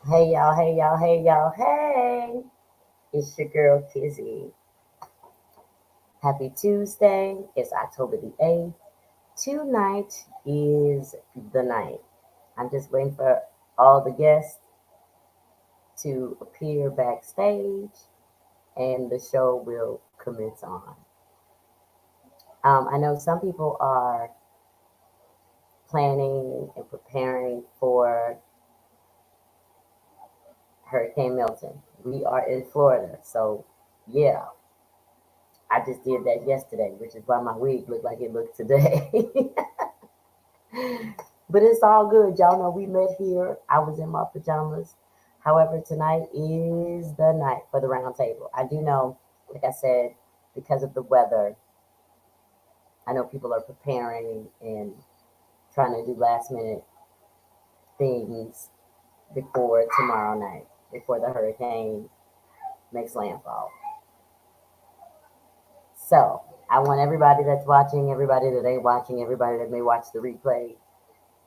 Hey y'all, hey y'all, hey y'all, hey! It's your girl Kizzy. Happy Tuesday. It's October the 8th. Tonight is the night. I'm just waiting for all the guests to appear backstage and the show will commence on. I know some people are planning and preparing for Hurricane Milton. We are in Florida, so yeah, I just did that yesterday, which is why my wig looked like it looked today. But it's all good. Y'all know we met here. I was in my pajamas. However, tonight is the night for the round table. I do know, like I said, because of the weather, I know people are preparing and trying to do last minute things before tomorrow night, before the hurricane makes landfall. So I want everybody that's watching, everybody that ain't watching, everybody that may watch the replay,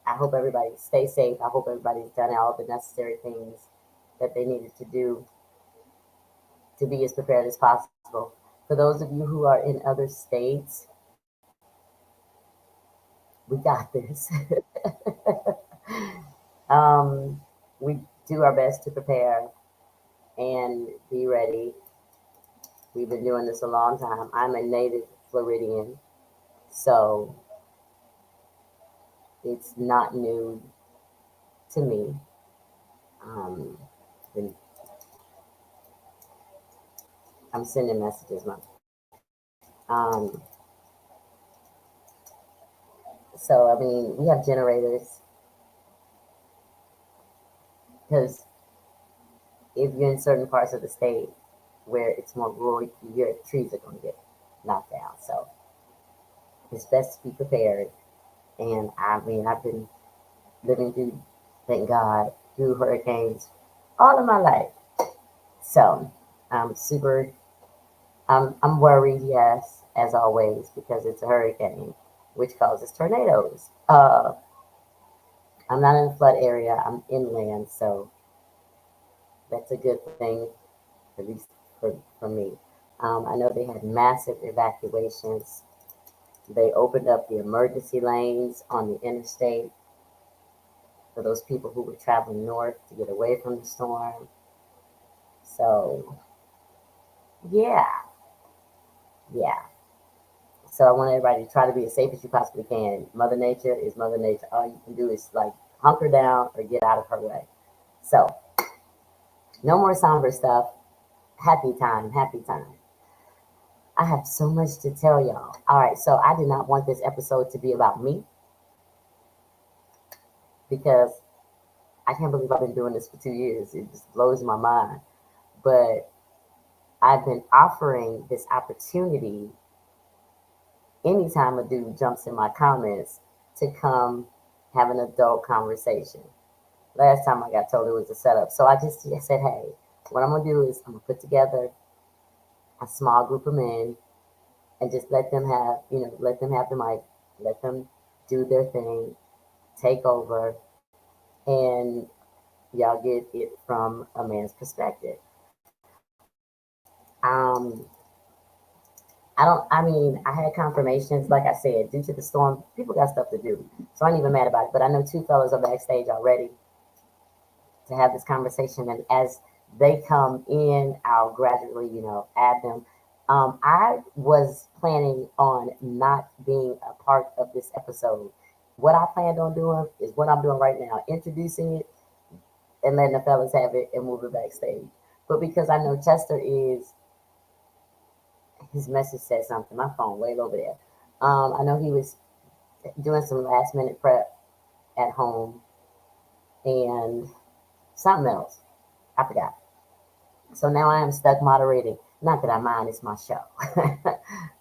I hope everybody stays safe. I hope everybody's done all the necessary things that they needed to do to be as prepared as possible. For those of you who are in other states, we got this. um, we do our best to prepare and be ready. We've been doing this a long time. I'm a native Floridian, so it's not new to me. Um, been, I'm sending messages, Mom. Um, so, I mean, we have generators because if you're in certain parts of the state where it's more rural, your trees are going to get knocked down. So it's best to be prepared. And I mean, I've been living through, thank God, through hurricanes all of my life. So I'm super, I'm worried, yes, as always, because it's a hurricane, which causes tornadoes. I'm not in a flood area, I'm inland, so that's a good thing, at least for me. I know they had massive evacuations. They opened up the emergency lanes on the interstate for those people who were traveling north to get away from the storm. So, yeah, yeah. So I want everybody to try to be as safe as you possibly can. Mother Nature is Mother Nature. All you can do is like hunker down or get out of her way. So, no more somber stuff. Happy time, happy time. I have so much to tell y'all. All right, so I did not want this episode to be about me because I can't believe I've been doing this for 2 years. It just blows my mind. But I've been offering this opportunity anytime a dude jumps in my comments to come have an adult conversation. Last time I got told it was a setup. So I just said, hey, what I'm going to do is I'm going to put together a small group of men and just let them have, let them have the mic, let them do their thing, take over, and y'all get it from a man's perspective. Um, I had confirmations, like I said, due to the storm, people got stuff to do. So I ain't even mad about it. But I know two fellas are backstage already to have this conversation. And as they come in, I'll gradually, add them. I was planning on not being a part of this episode. What I planned on doing is what I'm doing right now, introducing it and letting the fellas have it and move it backstage. But because I know Chester is, his message said something. My phone way over there. I know he was doing some last minute prep at home and something else. I forgot. So now I am stuck moderating. Not that I mind, it's my show.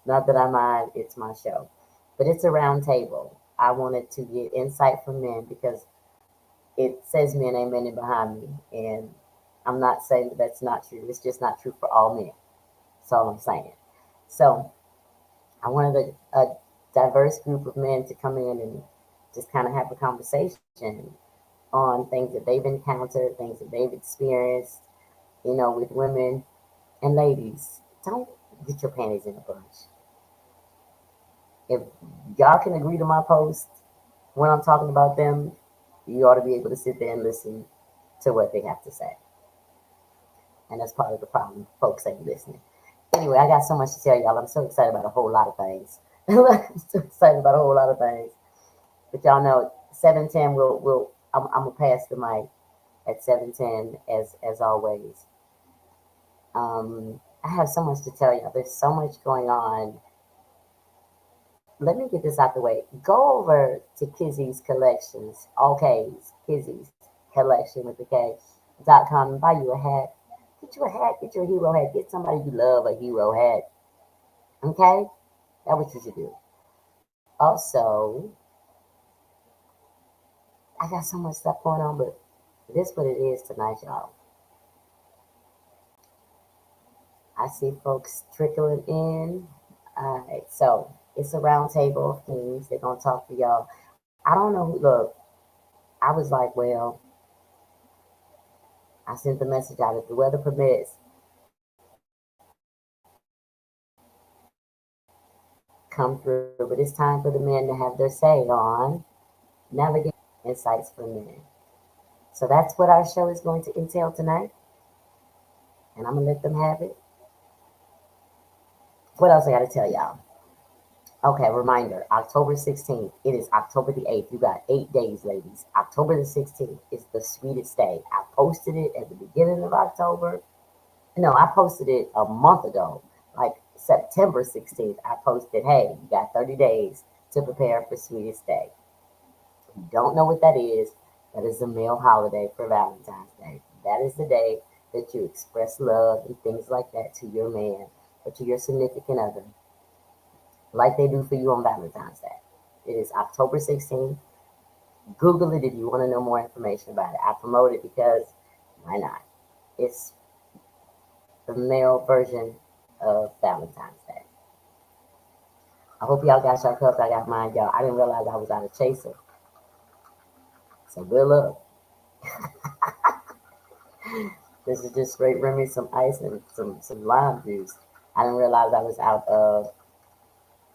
Not that I mind, it's my show. But it's a round table. I wanted to get insight from men because it says men, amen, and behind me. And I'm not saying that that's not true. It's just not true for all men. That's all I'm saying. So I wanted a diverse group of men to come in and just kind of have a conversation on things that they've encountered, things that they've experienced, with women. And ladies, don't get your panties in a bunch. If y'all can agree to my post when I'm talking about them, you ought to be able to sit there and listen to what they have to say. And that's part of the problem. Folks ain't listening. Anyway, I got so much to tell y'all. I'm so excited about a whole lot of things. I'm so excited about a whole lot of things. But y'all know 7:10 I'm gonna pass the mic at 7:10 as always. I have so much to tell y'all. There's so much going on. Let me get this out the way. Go over to Kizzy's Collections, all K's, Kizzy's Collection with the K.com and buy you a hat. Get you a hat, get you a hero hat, get somebody you love a hero hat. Okay? That's what you should do. Also, I got so much stuff going on, but this what it is tonight, y'all. I see folks trickling in. All right, so it's a round table of kings. They're gonna talk to y'all. I don't know. Look, I was like, well, I sent the message out. If the weather permits, come through. But it's time for the men to have their say on navigate insights for men. So that's what our show is going to entail tonight. And I'm gonna let them have it. What else I gotta tell y'all? Okay, reminder, October 16th. It is October the 8th. You got 8 days, ladies. October the 16th is the sweetest day. I posted it at the beginning of October. No, I posted it a month ago. Like September 16th, I posted, hey, you got 30 days to prepare for sweetest day. If you don't know what that is a male holiday for Valentine's Day. That is the day that you express love and things like that to your man or to your significant other, like they do for you on Valentine's Day. It is October 16th. Google it if you want to know more information about it. I promote it because why not? It's the male version of Valentine's Day. I hope y'all got your cups. I got mine, y'all. I didn't realize I was out of chaser. So good luck. This is just straight Remy, some ice, and some lime juice. I didn't realize I was out of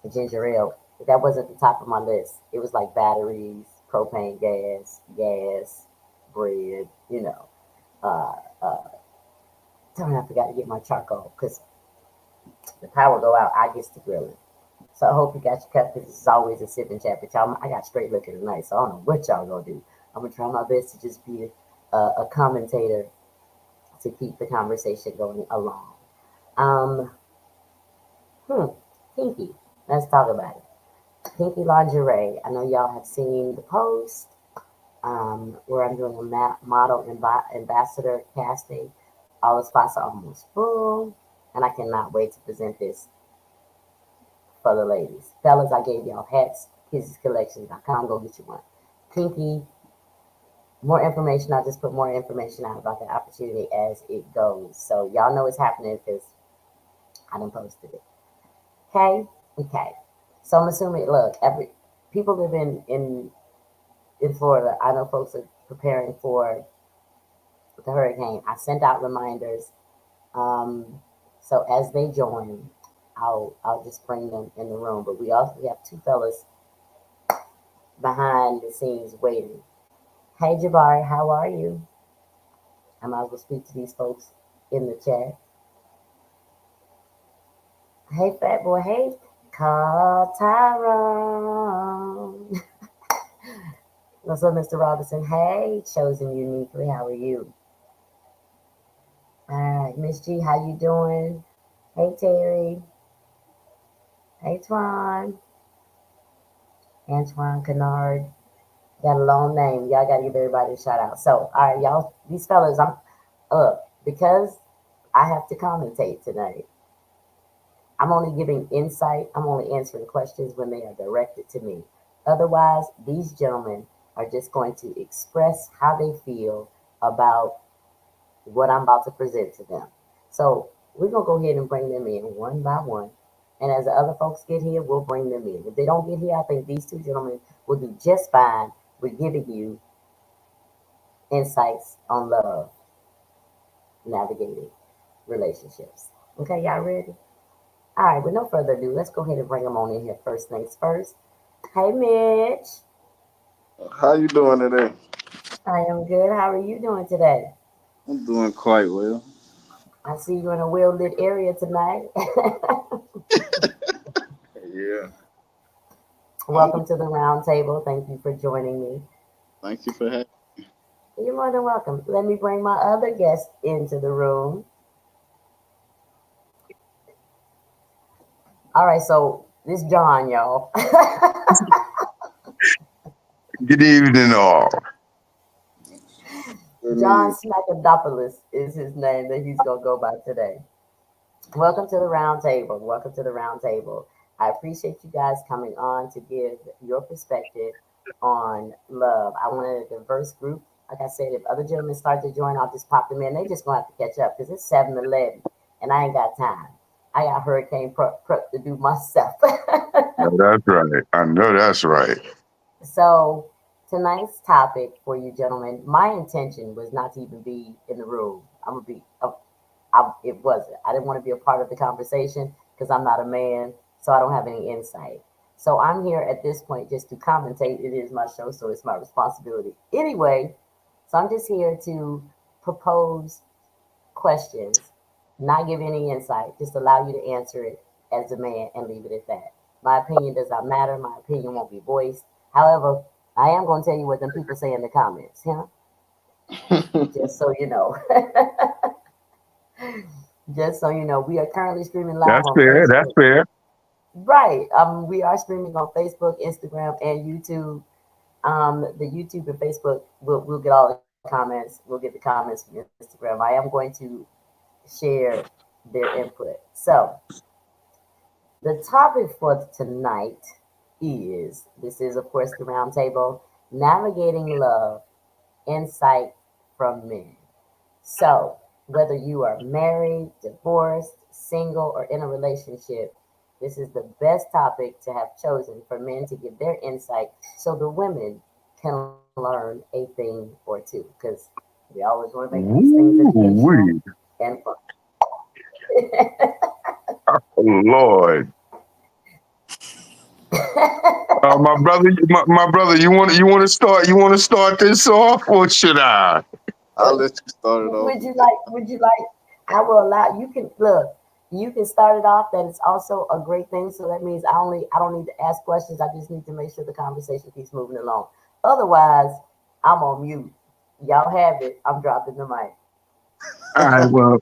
the ginger ale. That wasn't the top of my list. It was like batteries, propane gas, bread, Uh, uh, Darn, I forgot to get my charcoal because the power go out. I get to grilling. So I hope you got your cup because this is always a sipping chat. But y'all, I got straight liquor tonight, so I don't know what y'all gonna do. I'm gonna try my best to just be a commentator to keep the conversation going along. Um, Pinky. Let's talk about it. Pinky lingerie. I know y'all have seen the post where I'm doing a model ambassador casting. All the spots are almost full, and I cannot wait to present this for the ladies. Fellas, I gave y'all hats, kidscollections.com. Go get you one. Pinky, more information. I'll just put more information out about the opportunity as it goes. So y'all know it's happening because I done posted it. Okay. So I'm assuming, look, people live in Florida. I know folks are preparing for the hurricane. I sent out reminders. So as they join, I'll just bring them in the room. But we have two fellas behind the scenes waiting. Hey Jabari, how are you? I might as well speak to these folks in the chat. Hey fat boy, hey Carl Tyrone. What's up, Mr. Robinson? Hey, chosen uniquely. How are you? All right, Miss G, how you doing? Hey Terry. Hey Twan. Antoine Kennard. Got a long name. Y'all gotta give everybody a shout out. So, all right, y'all, these fellas, I'm up because I have to commentate tonight. I'm only giving insight. I'm only answering questions when they are directed to me. Otherwise, these gentlemen are just going to express how they feel about what I'm about to present to them. So we're going to go ahead and bring them in one by one. And as the other folks get here, we'll bring them in. If they don't get here, I think these two gentlemen will do just fine with giving you insights on love, navigating relationships. Okay, y'all ready? All right, with no further ado, let's go ahead and bring them on in here. First things first. Hey, Mitch. How you doing today? I am good. How are you doing today? I'm doing quite well. I see you in a well lit area tonight. Yeah. I'm Welcome to the round table. Thank you for joining me. Thank you for having. You're more than welcome. Let me bring my other guest into the room. All right, so this John, y'all. Good evening, all. John Really, Smackadopoulos is his name that he's gonna go by today. Welcome to the round table. Welcome to the round table. I appreciate you guys coming on to give your perspective on love. I wanted a diverse group. Like I said, if other gentlemen start to join, I'll just pop them in. They just gonna have to catch up because it's 7:11 and I ain't got time. I got hurricane prep to do myself. No, that's right. I know that's right. So tonight's topic for you gentlemen, my intention was not to even be in the room. I'm gonna be. It wasn't. I didn't want to be a part of the conversation because I'm not a man, so I don't have any insight. So I'm here at this point just to commentate. It is my show, so it's my responsibility. Anyway, so I'm just here to propose questions, not give any insight, just allow you to answer it as a man and leave it at that. My opinion does not matter. My opinion won't be voiced. However, I am going to tell you what them people say in the comments, just so you know. Just so you know, we are currently streaming live That's on fair. That's Facebook. fair. Right. We are streaming on Facebook, Instagram, and YouTube. The YouTube and Facebook, we'll get all the comments. We'll get the comments from Instagram. I am going to share their input. So the topic for tonight is this is of course the roundtable navigating love, insight from men. So, whether you are married, divorced, single, or in a relationship, this is the best topic to have chosen for men to give their insight so the women can learn a thing or two. Because we always want to make these things educational Woo-wee. and fun. Oh, Lord. My brother, you want to start this off, or should I? I'll let you start it off. Would you like, I will allow, you can, look, you can start it off. That is also a great thing. So that means I don't need to ask questions. I just need to make sure the conversation keeps moving along. Otherwise, I'm on mute. Y'all have it. I'm dropping the mic. All right. Well,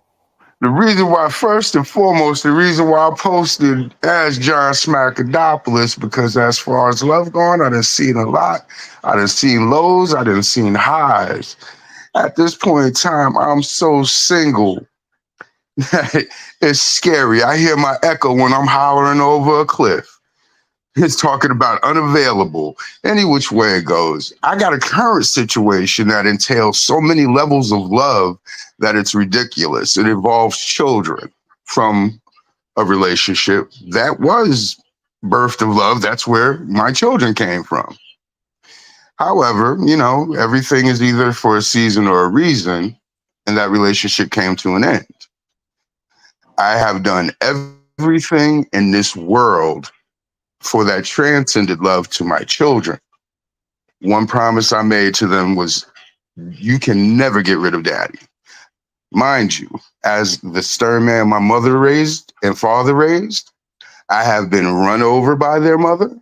first and foremost, the reason why I posted as John Smackadopoulos, because as far as love gone, I done seen a lot. I done seen lows. I done seen highs. At this point in time, I'm so single. It's scary. I hear my echo when I'm hollering over a cliff. It's talking about unavailable, any which way it goes. I got a current situation that entails so many levels of love that it's ridiculous. It involves children from a relationship that was birthed of love. That's where my children came from. However, everything is either for a season or a reason, and that relationship came to an end. I have done everything in this world for that transcended love to my children. One promise I made to them was, you can never get rid of daddy. Mind you, as the stern man my mother raised and father raised, I have been run over by their mother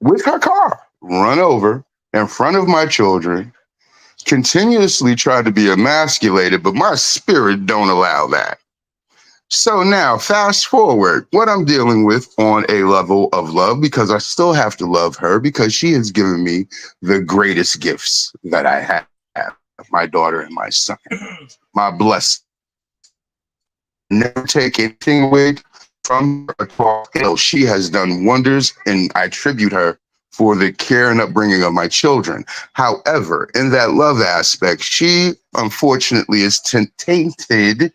with her car, run over in front of my children, continuously tried to be emasculated, but my spirit don't allow that. So now, fast forward, what I'm dealing with on a level of love, because I still have to love her because she has given me the greatest gifts that I have, my daughter and my son, my blessing. Never take anything away from her at all. She has done wonders, and I tribute her for the care and upbringing of my children. However, in that love aspect, she unfortunately is tainted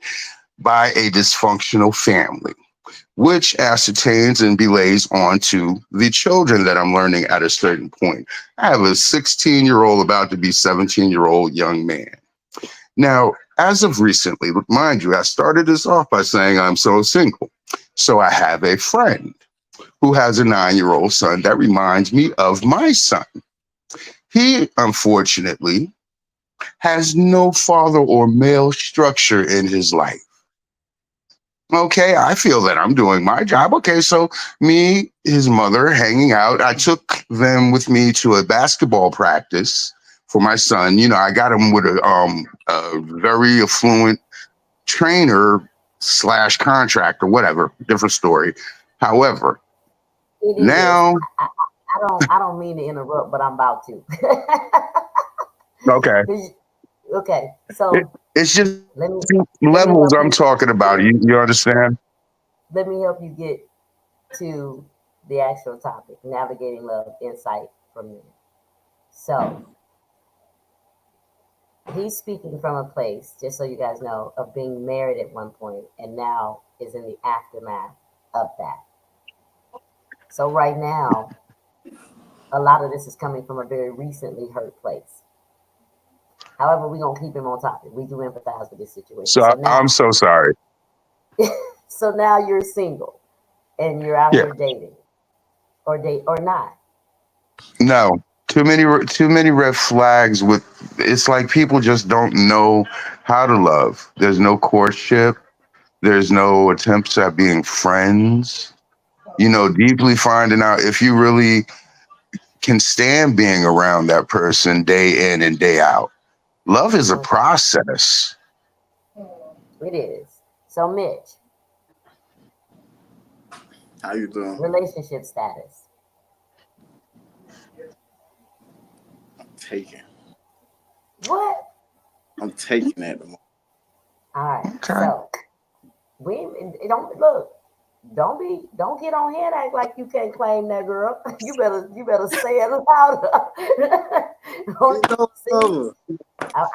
by a dysfunctional family. which ascertains and belays onto the children that I'm learning at a certain point. I have a 16-year-old about to be 17-year-old young man. Now, as of recently, mind you, I started this off by saying I'm so single. So I have a friend who has a 9-year-old son that reminds me of my son. He, unfortunately, has no father or male structure in his life. Okay, I feel that I'm doing my job. Okay, so me, his mother, hanging out. I took them with me to a basketball practice for my son. You know, I got him with a very affluent trainer slash contractor, whatever, different story. However, it is. now, I don't mean to interrupt, but I'm about to. okay, Okay, so it's just let me levels help I'm you. talking about. You understand? Let me help you get to the actual topic: navigating love, insight from me. So he's speaking from a place, just so you guys know, of being married at one point, and now is in the aftermath of that. So right now, a lot of this is coming from a very recently hurt place. However, we're gonna keep him on topic. We do empathize with this situation. So So I'm now, so sorry. so now you're single and you're out Yeah. here dating, or date or not. No, too many red flags with it's like people just don't know how to love. There's no courtship, there's no attempts at being friends. You know, deeply finding out if you really can stand being around that person day in and day out. Love is a Okay, process. it is. So Mitch, How you doing? relationship status. Taking. What? I'm taking at the moment. All right. Okay. So we don't look. Don't get on here and act like you can't claim that girl. You better say it louder. You know, See,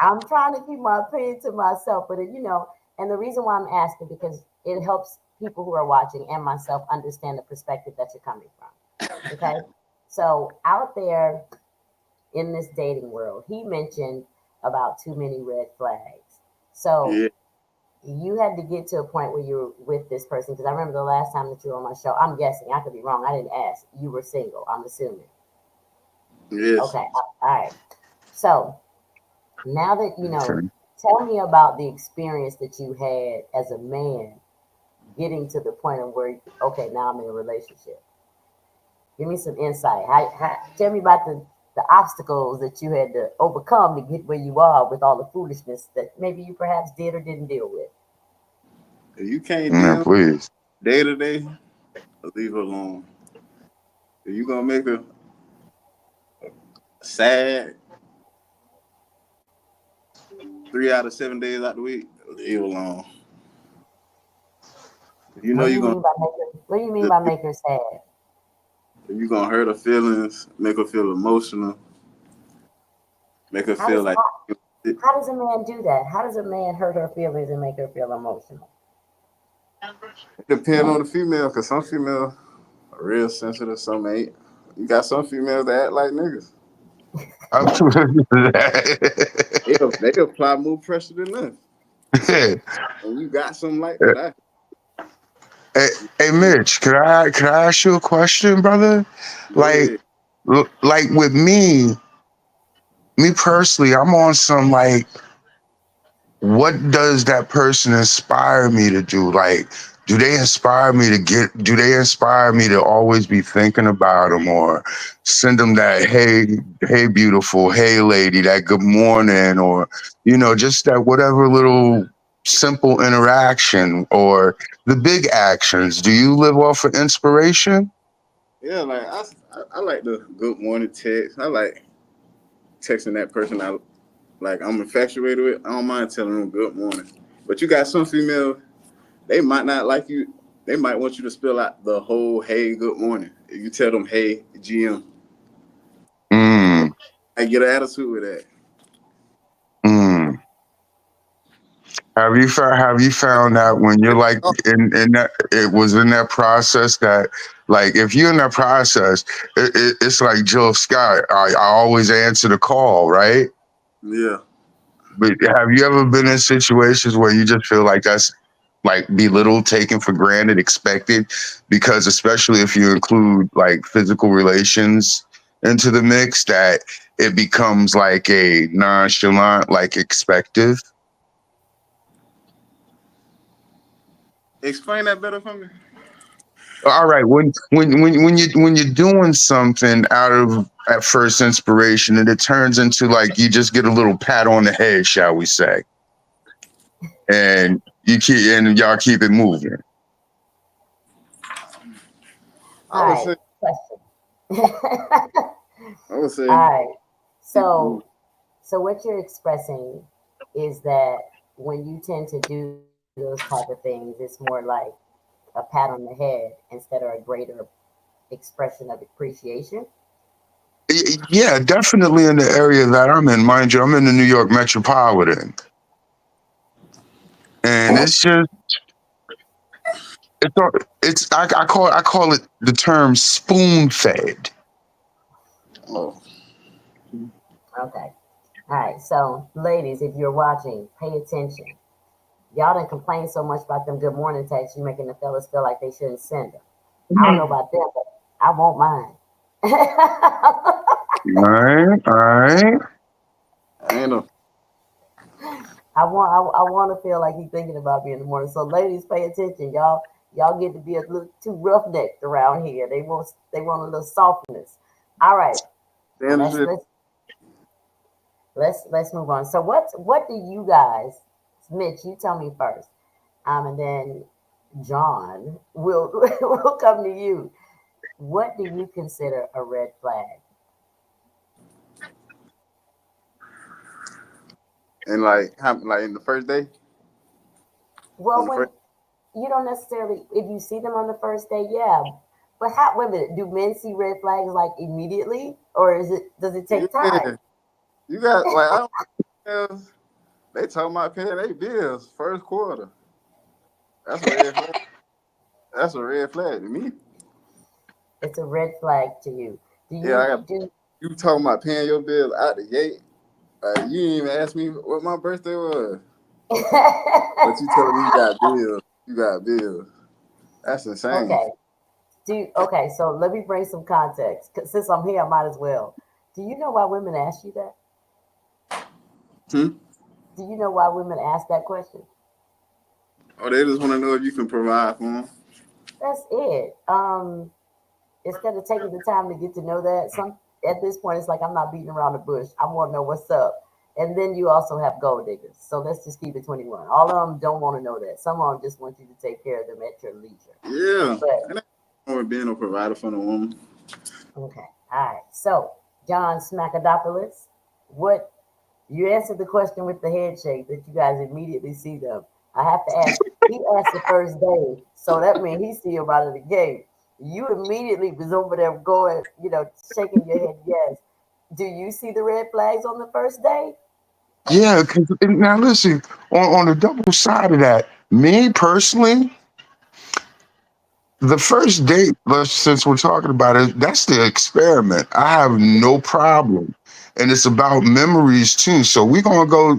I'm trying to keep my opinion to myself, but and the reason why I'm asking because it helps people who are watching and myself understand the perspective that you're coming from. Okay, so out there in this dating world, he mentioned about too many red flags. So yeah, you had to get to a point where you were with this person because I remember the last time that you were on my show. I'm guessing I could be wrong. I didn't ask. You were single. I'm assuming. yes. Okay. All right. So now that Okay. tell me about the experience that you had as a man getting to the point of where okay, now I'm in a relationship. Give me some insight. Tell me about the obstacles that you had to overcome to get where you are with all the foolishness that maybe you perhaps did or didn't deal with. If you can't Yeah, deal please. day to day, leave her alone. If you gonna make her sad 3 out of 7 days out the week, leave her alone. If you know What do you're you gonna mean by what do you mean if by make her sad? you gonna hurt her feelings, make her feel emotional, make her How feel does like it, how does a man do that? How does a man hurt her feelings and make her feel emotional? it depends on the female, cause some females are real sensitive, some ain't. You got some females that act like niggas. They apply more pressure than us. hey, And you got something like that. hey, Mitch, could I ask you a question, brother? Go Like, ahead. like with me personally, I'm on some like what does that person inspire me to do? Like, do they inspire me to always be thinking about them or send them that, hey, beautiful, hey, lady, that good morning, or, just that whatever little simple interaction or the big actions. Do you live off of inspiration? Yeah, like I like the good morning text. I like texting that person I like I'm infatuated with. I don't mind telling them good morning. But you got some females, they might not like you. They might want you to spell out the whole hey good morning. If you tell them hey GM, Mm, I get an attitude with that. mm. Have you found that when you're like in that it was in that process that like if you're in that process, it's like Jill Scott. I always answer the call, right? Yeah. But have you ever been in situations where you just feel like that's like belittled, taken for granted, expected? Because especially if you include like physical relations into the mix, that it becomes like a nonchalant, like expected. Explain that better for me. All right, when you're doing something out of at first inspiration, and it turns into like you just get a little pat on the head, shall we say, and y'all keep it moving. I would All say, right, question. I would All say, right. keep it moving. So what you're expressing is that when you tend to do those type of things, it's more like a pat on the head instead of a greater expression of appreciation. Yeah, definitely in the area that I'm in, mind you. I'm in the New York metropolitan, and it's it's I call it the term spoon fed. Oh, Okay. All right. So, ladies, if you're watching, pay attention. Y'all didn't complain so much about them good morning texts. You making the fellas feel like they shouldn't send them. I don't know about them, but I won't mind. All right, all right. I ain't no. I want to feel like he's thinking about me in the morning. So, ladies, pay attention. Y'all get to be a little too roughnecked around here. They want a little softness. All right. Let's Understand? let's let's move on. So what do you guys, Mitch, you tell me first. And then John will will come to you. What do you consider a red flag? And like, how, like in the first day, Well, on the first. when you don't necessarily, if you see them on the first day, yeah. But how, wait a minute, do men see red flags like immediately, or does it take time? Yeah, you got like I don't. They talking about paying their bills first quarter. That's a red flag. That's a red flag to me. It's a red flag to you. Do Yeah, I you got do? you talking about paying your bills out the gate. You didn't even ask me what my birthday was, but you telling me you got bills. You got bills. That's insane. Okay. Okay, so let me bring some context. 'Cause since I'm here, I might as well. Do you know why women ask you that? Hmm? Do you know why women ask that question? Oh, they just want to know if you can provide for them. That's it. Instead of taking the time to get to know that, some at this point it's like I'm not beating around the bush. I want to know what's up. And then you also have gold diggers. So let's just keep it 21. All of them don't want to know that. Some of them just want you to take care of them at your leisure. Yeah, But and that's wrong with being a provider for the woman. okay, all right. So John Smackadopoulos, what you answered the question with the head shake that you guys immediately see them. I have to ask. He asked the first day, so that means he see him out of the gate. You immediately was over there going, shaking your head. Yes. Do you see the red flags on the first day? Yeah, because now listen, on the double side of that, me personally, the first date, since we're talking about it, that's the experiment. I have no problem, and it's about memories too. So we're gonna go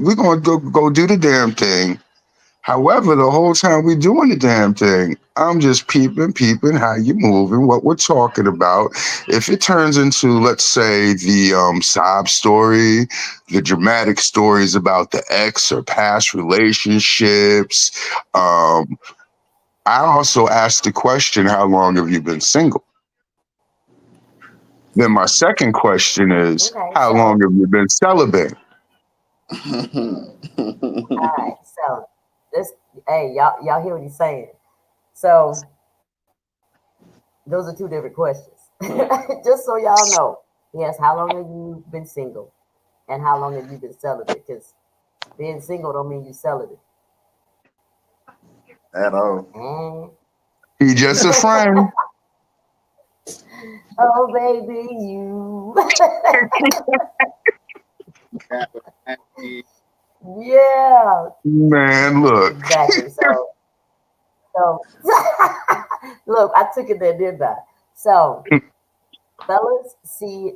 do the damn thing. However, the whole time we doing the damn thing, I'm just peeping how you moving, what we're talking about. If it turns into, let's say, the sob story, the dramatic stories about the ex or past relationships, um, I also ask the question, how long have you been single? Then my second question is, Okay, how long so have you been celibate? all right, so this hey, y'all hear what he's saying. So those are two different questions. Just so y'all know. Yes, how long have you been single? And how long have you been celibate? Because being single don't mean you celibate. At all. And He just a friend. oh baby, you Yeah, Man, look. exactly. So look, I took it there, didn't I? So fellas,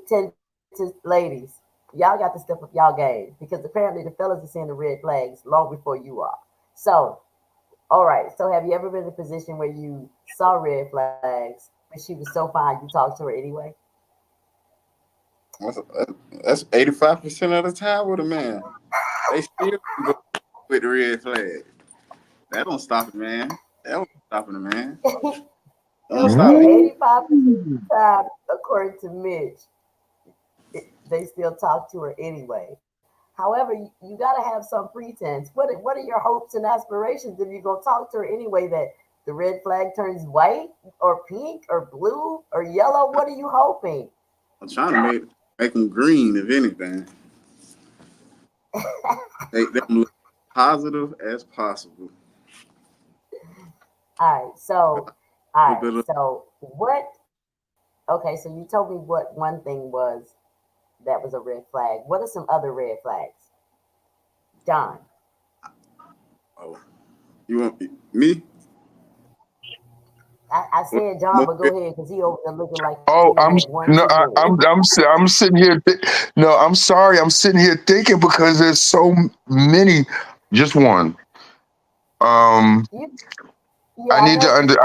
tend to ladies, y'all got to step up y'all game because apparently the fellas are seeing the red flags long before you are. So, all right. So, have you ever been in a position where you saw red flags, but she was so fine you talked to her anyway? That's, that's 85% of the time with a man. They still go with the red flag. That don't stop it, man. That don't stop it, man. Don't stop Okay, it. 85% of the time, according to Mitch, they still talk to her anyway. However, you got to have some pretense. What are your hopes and aspirations if you're gonna talk to her anyway? That the red flag turns white or pink or blue or yellow. What are you hoping? I'm trying to make them green, if anything. Make them look positive as possible. All right. So, A all little right. bit of So what? Okay. So you told me what one thing was that was a red flag. What are some other red flags, John? oh, you want me? I said John, More but go ahead because he over there looking like he Oh, only had one no, too many. I'm sitting here. No, I'm sorry. I'm sitting here thinking because there's so many. Just one. Um, You, I yeah, I need to know. under.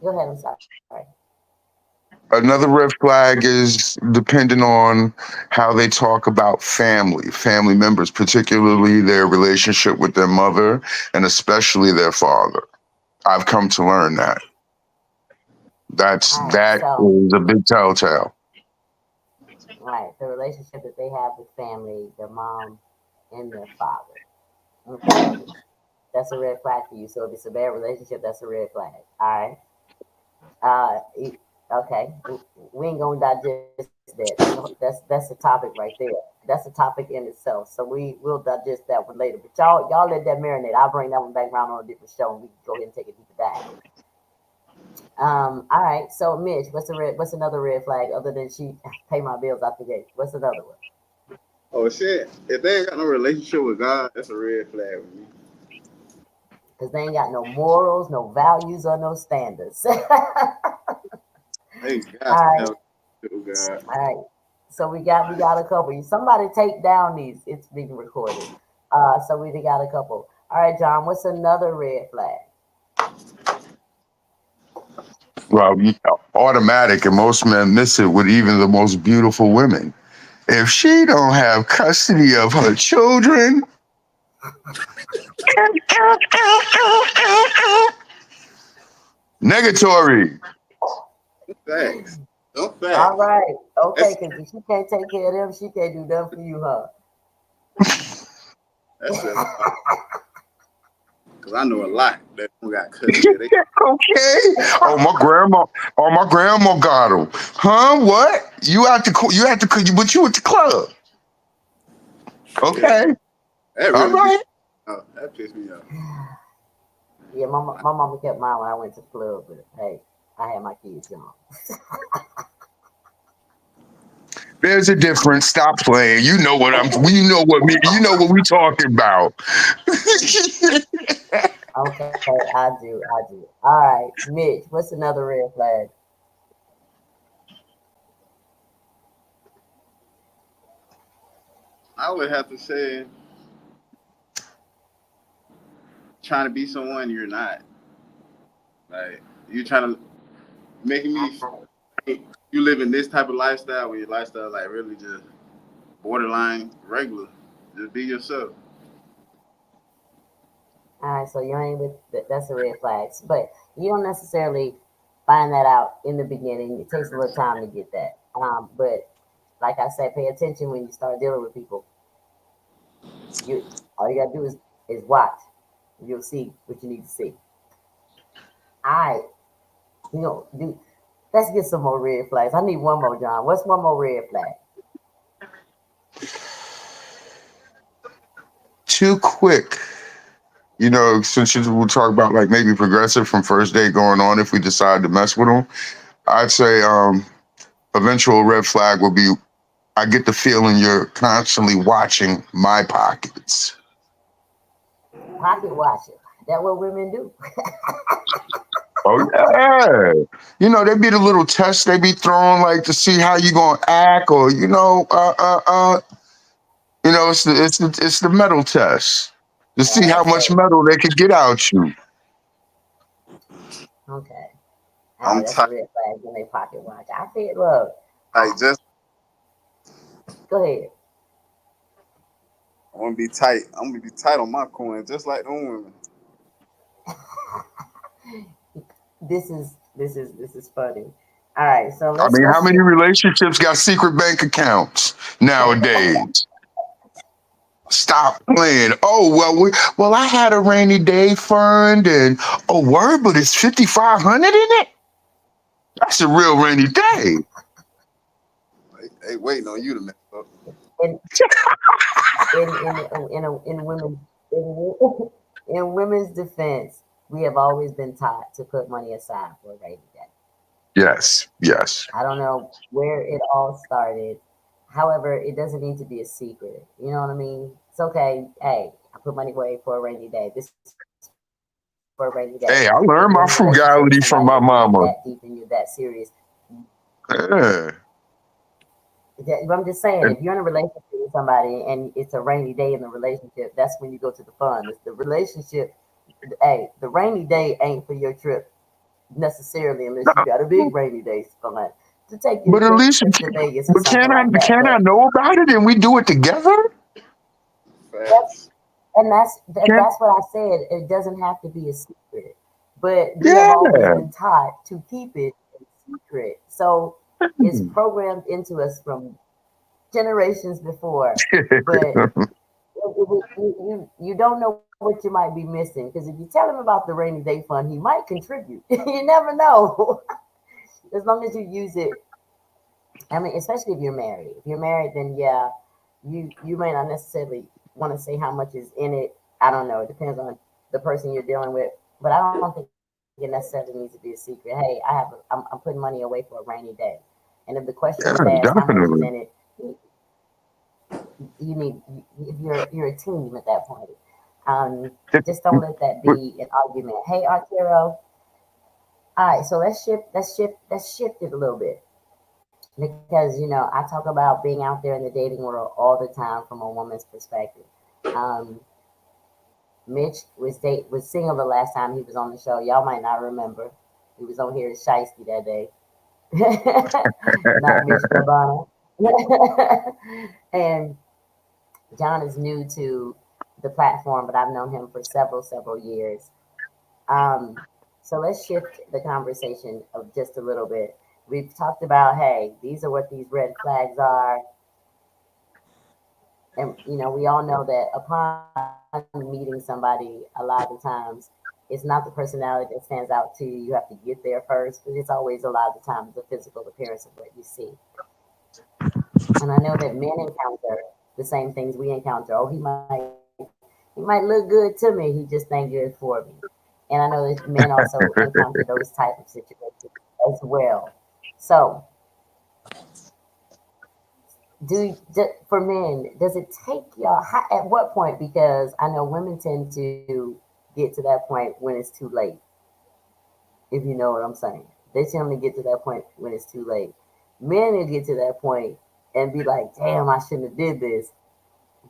Go ahead. I'm sorry. Another red flag is depending on how they talk about family members, particularly their relationship with their mother and especially their father. I've come to learn that. All right. That So, is a big telltale. right, the relationship that they have with family, their mom and their father. Okay, that's a red flag for you. So if it's a bad relationship, that's a red flag. All right. Okay. We ain't gonna digest that. That's a topic right there. That's a topic in itself. So we'll digest that one later. But y'all let that marinate. I'll bring that one back around on a different show, and we can go ahead and take a deeper dive. All right. So Mitch, what's another red flag other than she pay my bills out the gate? What's another one? oh shit. If they ain't got no relationship with God, that's a red flag with me. Because they ain't got no morals, no values, or no standards. All They got to right. have a relationship with God. All right. So we got a couple. Somebody take down these. It's being recorded. So we got a couple. All right, John. What's another red flag? Well, automatic, and most men miss it with even the most beautiful women. If she don't have custody of her children, negatory. Facts. Some All facts. right. Okay, That's because if she can't take care of them, she can't do nothing for you, huh? that's a because I know a lot that don't got custody of they. Okay. Oh, my grandma got him. Huh? What? You at the, but you at the club. Yeah, Okay. that All really right. that pissed me off. Yeah, my mama kept mine when I went to the club, but hey, I had my kids young. There's a difference. Stop playing. You know what we talking about. Okay, I do. All right, Mitch, what's another red flag? I would have to say trying to be someone you're not. Like you trying to making me think you live in this type of lifestyle when your lifestyle like really just borderline regular. Just be yourself. All right, so you ain't with that's a red flags, but you don't necessarily find that out in the beginning. It takes a little time to get that. But like I said, pay attention when you start dealing with people. You all you gotta do is watch. You'll see what you need to see. All right, do. Let's get some more red flags. I need one more, John. What's one more red flag? Too quick. Since we'll talk about like maybe progressive from first date going on if we decide to mess with them, I'd say eventual red flag would be I get the feeling you're constantly watching my pockets. Pocket watching. That's what women do. Oh yeah, they be the little tests they be throwing like to see how you gonna act, or it's the metal test to All see right, how much so metal they could get out you. okay. All right, I'm that's a tight. red flag when they pocket watch. I feel look. I Like just go ahead. I want to be tight. I'm gonna be tight on my coin, just like them women. This is funny. All right, so I let's mean, how let's many shift. relationships got secret bank accounts nowadays? Stop playing. Oh well, I had a rainy day fund, and oh word, but it's 5,500 in it. That's a real rainy day. They waiting on you to mess up. in in women in women's defense, we have always been taught to put money aside for a rainy day. Yes, yes. I don't know where it all started. However, it doesn't need to be a secret. You know what I mean? It's okay. Hey, I put money away for a rainy day. This is for a rainy day. Hey, I If learned you're my in a relationship with frugality from somebody my and you're mama. that deep and you're that serious, Yeah. I'm just saying, And if you're in a relationship with somebody and it's a rainy day in the relationship, that's when you go to the fun. It's the relationship. Hey, the rainy day ain't for your trip necessarily, unless you got a big rainy day fund to take your but at trip least, to Vegas or but something can I like that. can I But know about it and we do it together? that's Facts. and that's that, Can that's what I said. It doesn't have to be a secret, but we have always yeah. been taught to keep it a secret. So it's programmed into us from generations before. But you don't know what you might be missing because if you tell him about the rainy day fund, he might contribute. You never know. As long as you use it, I mean, especially if you're married. If you're married, then yeah, you may not necessarily want to say how much is in it. I don't know. It depends on the person you're dealing with. But I don't think it necessarily needs to be a secret. Hey, I'm putting money away for a rainy day, and if the question is asked, how Yeah, much is in it? definitely. You need you're a team at that point. Just don't let that But be an argument. Hey, Arturo. All right, so let's shift it a little bit because I talk about being out there in the dating world all the time from a woman's perspective. Um, Mitch was single the last time he was on the show. Y'all might not remember. He was on here as Shiesty that day, not Mitch Cabana. And John is new to the platform, but I've known him for several years. Um, so let's shift the conversation of just a little bit. We've talked about, hey, these are what these red flags are, and we all know that upon meeting somebody, a lot of times it's not the personality that stands out to you. You have to get there first, but it's always a lot of the times the physical appearance of what you see. And I know that men encounter the same things we encounter. Oh, he might look good to me. He just ain't good for me. And I know that men also encounter those type of situations as well. So, for men, does it take y'all at what point? Because I know women tend to get to that point when it's too late. If you know what I'm saying, they tend to get to that point when it's too late. Men will get to that point and be like, "Damn, I shouldn't have did this,"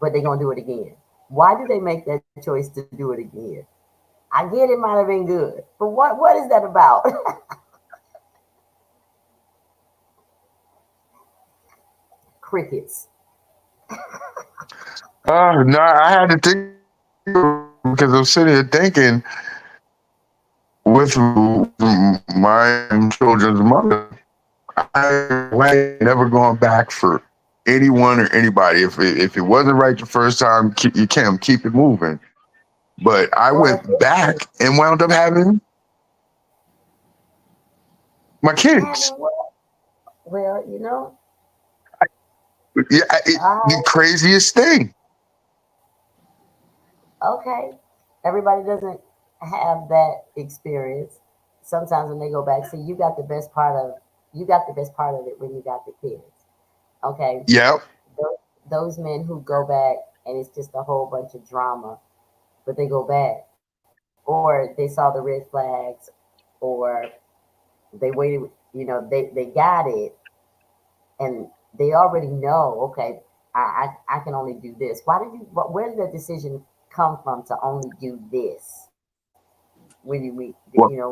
but they're gonna do it again. Why do they make that choice to do it again? I get it might have been good, but what is that about? Crickets. no, I had to think because I'm sitting here thinking with my children's mother, I never going back for anyone or anybody. If it wasn't right the first time, you can't keep it moving. But I Well, if went back and wound up having my kids. having what? Well, Yeah, the uh, craziest thing. okay. Everybody doesn't have that experience. Sometimes when they go back, see, you got the best part of it when you got the kids. Okay, Yep. those men who go back and it's just a whole bunch of drama, but they go back, or they saw the red flags, or they waited. They got it, and they already know. Okay, I can only do this. Why did you? Where did the decision come from to only do this? Well,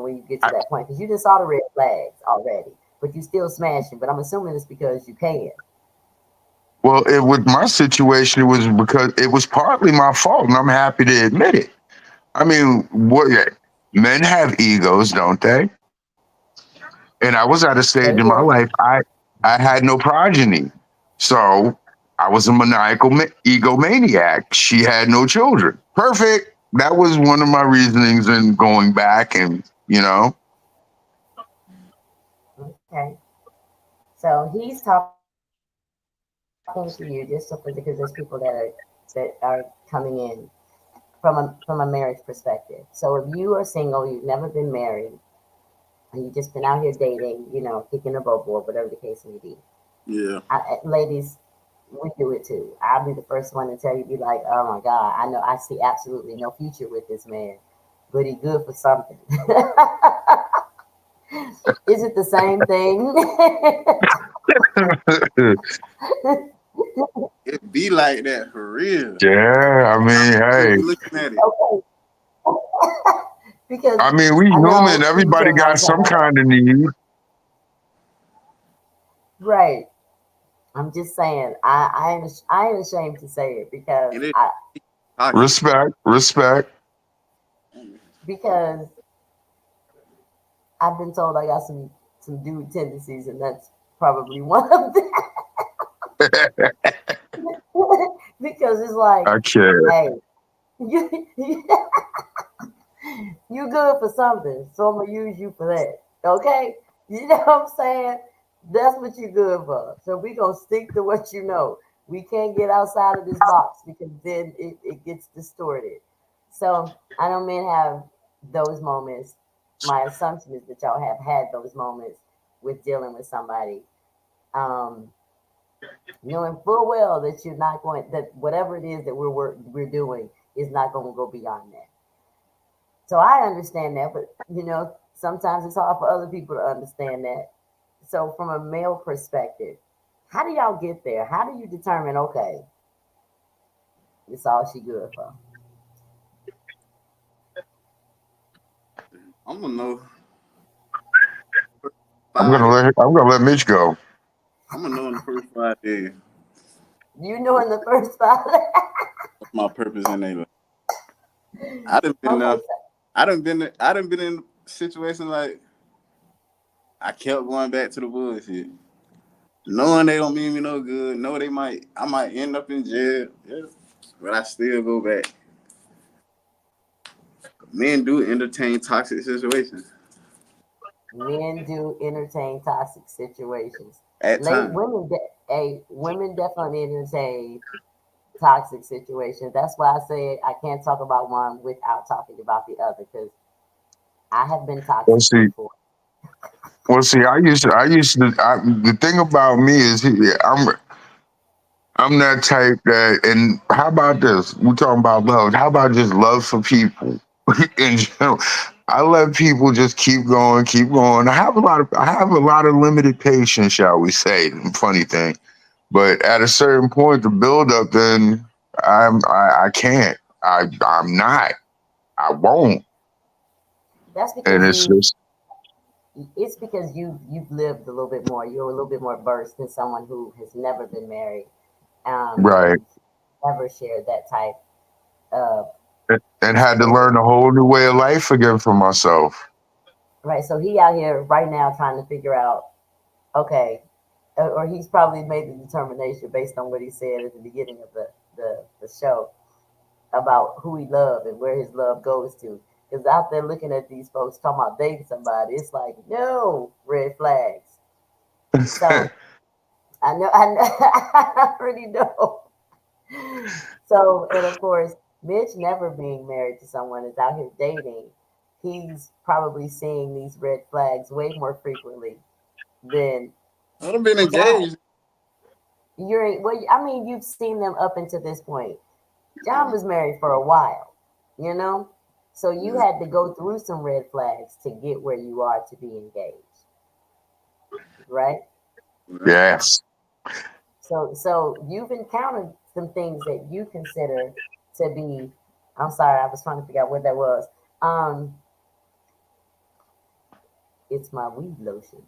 When you get to I, that point, because you just saw the red flags already, but you still smashing. But I'm assuming it's because you can. with my situation, it was because it was partly my fault, and I'm happy to admit it. I mean, what men have egos, don't they? And I was at a They stage in my do. life I had no progeny, so I was a maniacal egomaniac. She had no children. Perfect. That was one of my reasonings in going back, and Okay. So he's talking to you just so because there's people that are coming in from a marriage perspective. So if you are single, you've never been married, and you've just been out here dating, kicking a bubble or whatever the case may be. Yeah. Ladies, we do it too. I'll be the first one to tell you, be like, oh my God, I know I see absolutely no future with this man, but he good for something. Is it the same thing? It be like that for real. yeah. I How mean, people hey, be looking at it. Okay, because I mean, we I human. know we Everybody feel got like some that. kind of need. Right. I'm just saying, I ain't ashamed to say it because And it I toxic. Respect, respect. because I've been told I got some dude tendencies, and that's probably one of them. Because it's like, I care. hey, you, you good for something, so I'm gonna use you for that. Okay, you know what I'm saying? That's what you good for. So we gonna stick to what you know. We can't get outside of this box because then it gets distorted. So I know men have those moments. My assumption is that y'all have had those moments with dealing with somebody, um, knowing full well that you're not going that whatever it is that we're doing is not going to go beyond that. So I understand that, but sometimes it's hard for other people to understand that. So from a male perspective, how do y'all get there? How do you determine, okay, it's all she good for? I'm gonna know I'm gonna 5 days. let Mitch go. I'm gonna know in the first 5 days You know in the first five. what's my purpose in their life. I done been Okay, there. I done been in situations like I kept going back to the bullshit. Knowing they don't mean me no good. Know I might end up in jail. Yeah. But I still go back. Men do entertain toxic situations men do entertain toxic situations. at times. Women definitely entertain toxic situations. That's why I say I can't talk about one without talking about the other because I have been Well, toxic see, before. the thing about me is, I'm that type that, and how about this? We're talking about love. How about just love for people in general? I let people just keep going, keep going. I have a lot of limited patience, shall we say? Funny thing, but at a certain point, the build up, then I can't. I'm not. I won't. That's And because it's just you've lived a little bit more. You're a little bit more versed than someone who has never been married, right. and never shared that type of And had to experience. learn a whole new way of life again for myself. Right. So he out here right now trying to figure out, okay, or he's probably made the determination based on what he said at the beginning of the show about who he loved and where his love goes to. Because out there looking at these folks talking about dating somebody, it's like, no, red flags. So I know, I already know. So, and of course, Mitch never being married to someone is out here dating. He's probably seeing these red flags way more frequently than I done been the guy. engaged. well, I mean, you've seen them up until this point. John was married for a while, you know? So you Yeah. had to go through some red flags to get where you are to be engaged, right? Right. Yes. So you've encountered some things that you consider to be, I'm sorry, I was trying to figure out what that was. Um, it's my weed lotion.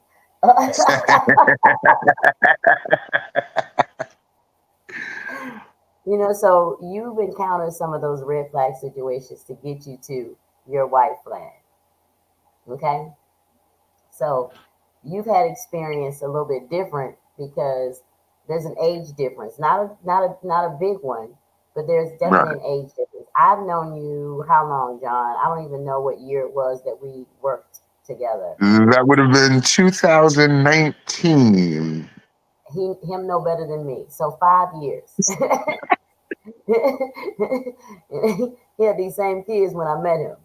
So you've encountered some of those red flag situations to get you to your white flag. Okay. So you've had experience a little bit different because there's an age difference. Not a big one, but there's definitely Right. an age difference. I've known you how long, John? I don't even know what year it was that we worked together. That would have been 2019. Him no better than me. So 5 years. He had these same kids when I met him.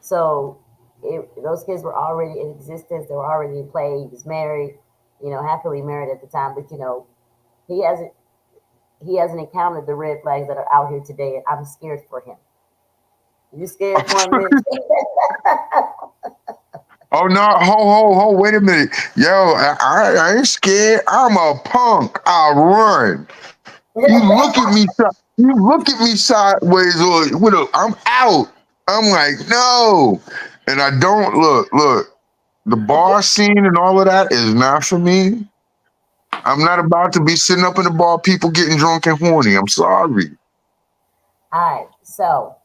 So those kids were already in existence. They were already in play. He was married, happily married at the time. But he hasn't he hasn't encountered the red flags that are out here today, and I'm scared for him. You scared for him, Mitch? Oh no! Ho! Wait a minute, yo! I ain't scared. I'm a punk. I run. You look at me. You look at me sideways, or I'm out. I'm like no, and I don't look. Look, the bar scene and all of that is not for me. I'm not about to be sitting up in the bar, people getting drunk and horny. I'm sorry. All right. So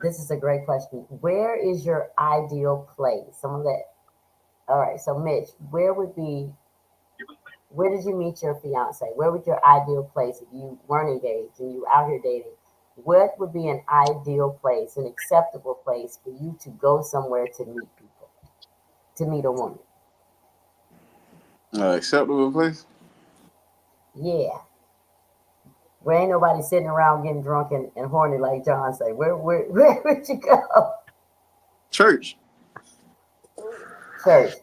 this is a great question. Where is your ideal place? Someone that. All right. So Mitch, where did you meet your fiance? Where would your ideal place if you weren't engaged and you were out here dating? What would be an ideal place, an acceptable place for you to go somewhere to meet people, to meet a woman? Acceptable place? Yeah. Where ain't nobody sitting around getting drunk and horny like John say. Where would you go? Church. Church.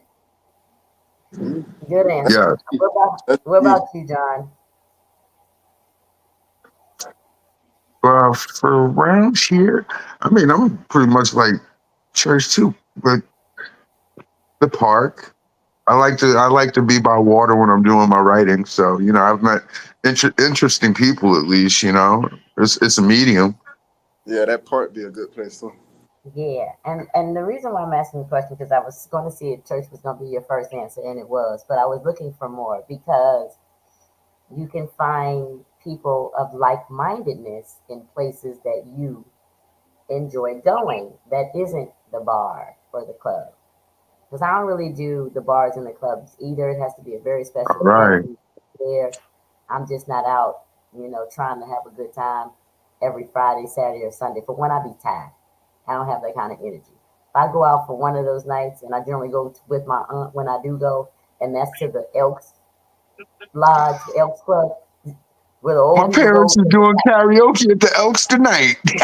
Good answer. Yeah. That's What easy. about you, John? For around here, I mean, I'm pretty much like church too, but the park. I like to be by water when I'm doing my writing. So I've met interesting people at least. It's a medium. Yeah, that part be a good place too. Yeah, and the reason why I'm asking the question because I was going to see if church was going to be your first answer, and it was, but I was looking for more because you can find people of like-mindedness in places that you enjoy going. That isn't the bar or the club, because I don't really do the bars and the clubs either. It has to be a very special event Right. for me to be there. I'm just not out, trying to have a good time every Friday, Saturday, or Sunday. For one, I be tired. I don't have that kind of energy. If I go out for one of those nights, and I generally go with my aunt when I do go, and that's to the Elks Lodge, Elks Club, where the My old people parents go. are doing karaoke at the Elks tonight. This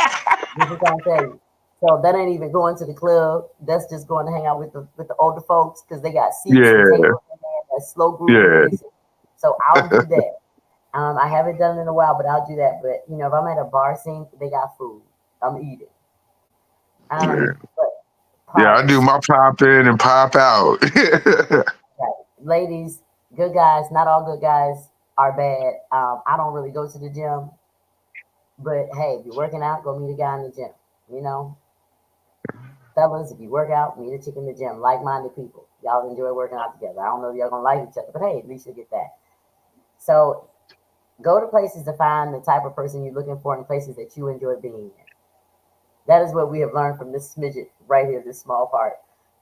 is what I'm telling you. So that ain't even going to the club. That's just going to hang out with the older folks because they got seats and Yeah, tables in there. That's slow grooving yeah. music. So I'll do that. I haven't done it in a while, but I'll do that. But if I'm at a bar scene, they got food. I'm eating. Yeah. But Yeah, I do parks, my pop in and pop out. right. Ladies, good guys. Not all good guys are bad. I don't really go to the gym, but hey, if you're working out, go meet a guy in the gym. You know, Fellas, if you work out, meet a chick in the gym. Like-minded people. Y'all enjoy working out together. I don't know if y'all gonna like each other, but hey, at least you get that. So go to places to find the type of person you're looking for and places that you enjoy being in. That is what we have learned from this smidget right here, this small part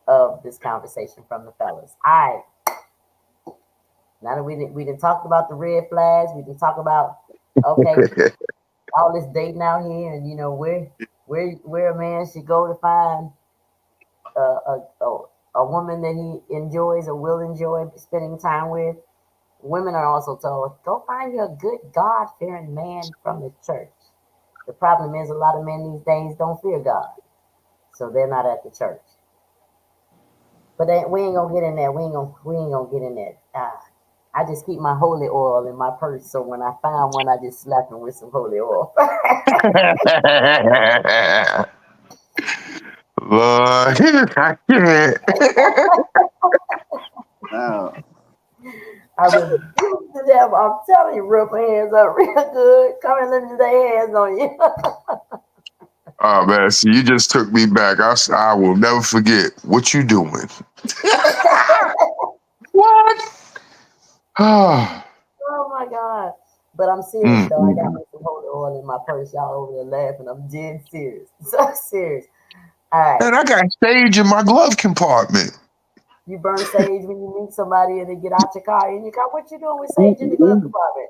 of this conversation from the fellas. All right. Now that we didn't talk about the red flags, we didn't talk about okay, all this dating out here and where a man should go to find a woman that he enjoys or will enjoy spending time with. Women are also told, go find you a good God fearing man from the church. The problem is, a lot of men these days don't fear God, so they're not at the church. But we ain't gonna get in there. We ain't gonna get in there. I just keep my holy oil in my purse. So when I find one, I just slap him with some holy oil. Lord, I can't. Now, I rebuke the devil. I'm telling you, rub my hands up real good. Come and let me lay hands on you. Oh man, see, you just took me back. I will never forget what you doing. What? Ah, Oh my God. But I'm serious mm, though. I mm, got mm. me some holy oil in my purse. Y'all over there laughing. I'm dead serious. So serious. All right. Man, I got sage in my glove compartment. You burn sage when you meet somebody and they get out your car in your car. What you doing with sage in the glove compartment?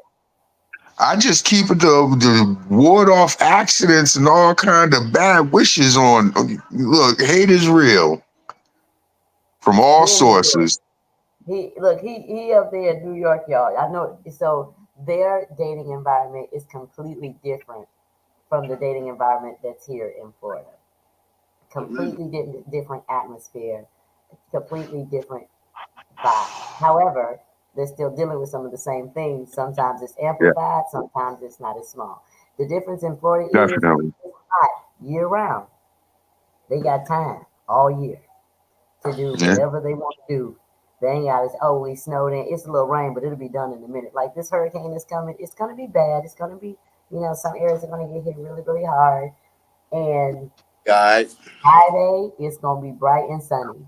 I just keep it to ward off accidents and all kind of bad wishes on. Look, hate is real from all He in New York. sources. He up there in New York, y'all. I know. So their dating environment is completely different from the dating environment that's here in Florida. Completely different atmosphere, completely different vibe. However, they're still dealing with some of the same things. Sometimes it's Yeah, amplified, sometimes it's not as small. The difference in Florida is definitely. it's hot year round. They got time all year to do Yeah. whatever they want to do. They ain't got this, oh, we snowed in. It's a little rain, but it'll be done in a minute. Like this hurricane is coming. It's going to be bad. It's going to be, some areas are going to get hit really, really hard. And guys, Friday, it's going to be bright and sunny.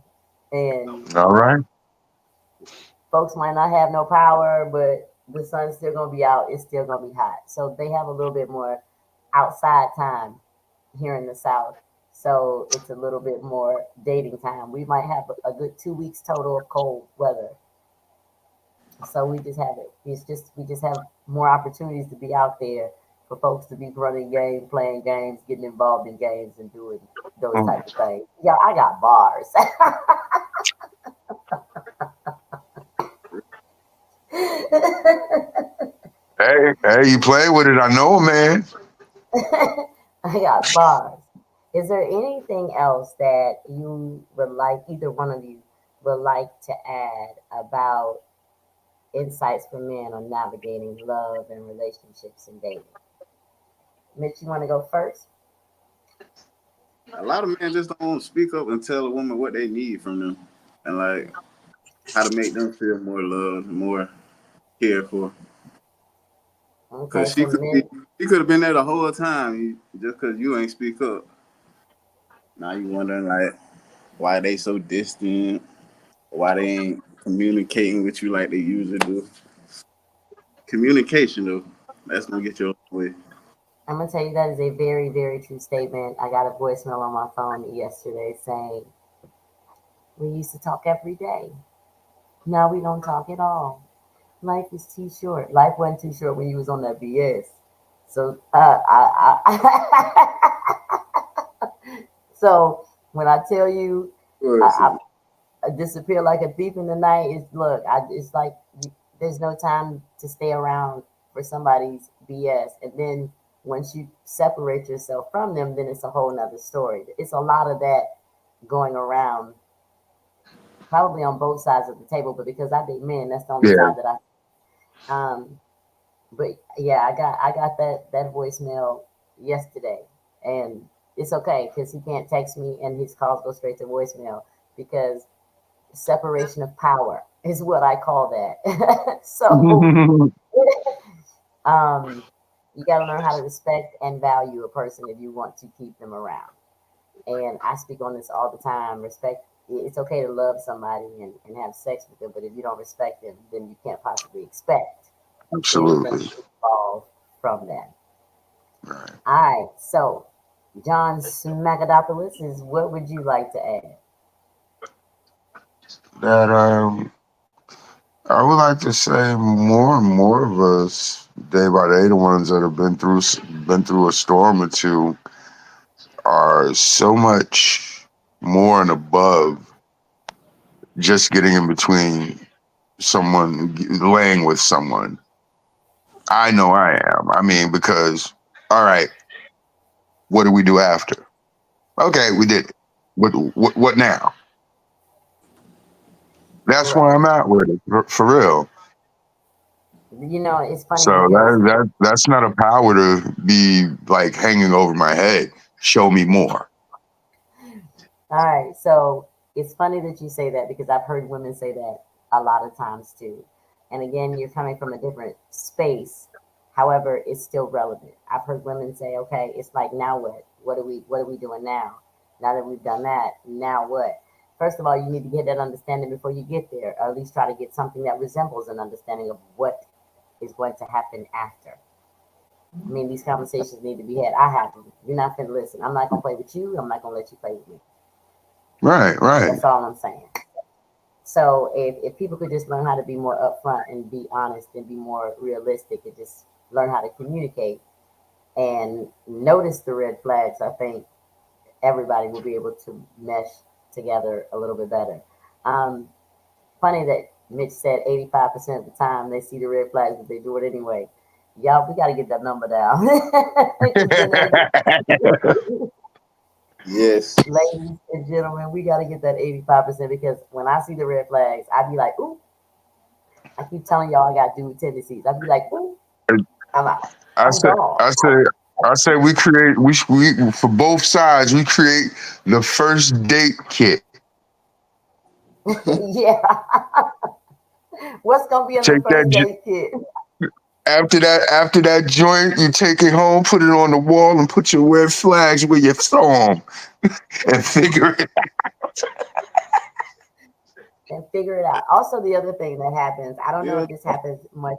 And All right. folks might not have no power, but the sun's still going to be out. It's still going to be hot. So they have a little bit more outside time here in the South. So it's a little bit more dating time. We might have a good 2 weeks total of cold weather. So we just have it. We just have more opportunities to be out there for folks to be running games, playing games, getting involved in games, and doing those Mm. type of things. Yeah, I got bars. Hey, you play with it. I know, man. I got bars. Is there anything else that you would like, either one of you would like to add about insights for men on navigating love and relationships and dating? Mitch, you want to go first? a lot of men just don't speak up and tell a woman what they need from them, and like how to make them feel more loved, more cared for. Okay, Cause so men, she could have been there the whole time. Just cause you ain't speak up. Now you wondering like why they so distant, why they ain't communicating with you like they usually do. Communication though, that's gonna get you away. I'm gonna tell you that is a very, very true statement. I got a voicemail on my phone yesterday saying we used to talk every day. Now we don't talk at all. Life is too short. Life wasn't too short when you was on that BS. So so when I tell you I, I disappear like a thief in the night, it's like there's no time to stay around for somebody's BS. And then once you separate yourself from them, then it's a whole nother story. It's a lot of that going around, probably on both sides of the table. But because I date men, that's the only Yeah. side that um but yeah, I got that voicemail yesterday, and it's okay because he can't text me, and his calls go straight to voicemail because separation of power is what I call that. So um, you got to learn how to respect and value a person if you want to keep them around. And I speak on this all the time. Respect. It's okay to love somebody and have sex with them, but if you don't respect them, then you can't possibly expect anything Absolutely. to evolve from that. Right. All right. So, John Smagadopoulos is what would you like to add? That I would like to say more and more of us, day by day, the ones that have been through a storm or two, are so much more and above just getting in between someone, laying with someone. I know I am. I mean, because all right, what do we do after? Okay, we did it. What now? That's where Right. I'm at with it, for real. You know, it's funny So because that's not a power to be like hanging over my head. Show me more. all right, so it's funny that you say that because I've heard women say that a lot of times too. And again, you're coming from a different space. However, it's still relevant. I've heard women say, "Okay, it's like now what? What are we doing now? Now that we've done that, now what?" First of all, you need to get that understanding before you get there, or at least try to get something that resembles an understanding of what is going to happen after. I mean, these conversations need to be had. I have them. You're not going to listen. I'm not going to play with you. I'm not going to let you play with me. Right, right. That's all I'm saying. So if people could just learn how to be more upfront and be honest and be more realistic and just learn how to communicate and notice the red flags, I think everybody will be able to mesh together a little bit better. Um, Funny that Mitch said 85% of the time they see the red flags, but they do it anyway. Y'all, we got to get that number down. 'Cause then Yes. ladies and gentlemen, we got to get that 85% because when I see the red flags, I be like, ooh, I keep telling y'all I got dude tendencies. I be like, ooh, I'm out. I I'm say, gone. I say, I say, we for both sides. We create the first date kit. Yeah. What's going to be in the Take that first date kit? after that joint. You take it home, put it on the wall, and put your red flags where you saw them, and figure it. And figure it out. Also, the other thing that happens, I don't know Yeah. if this happens much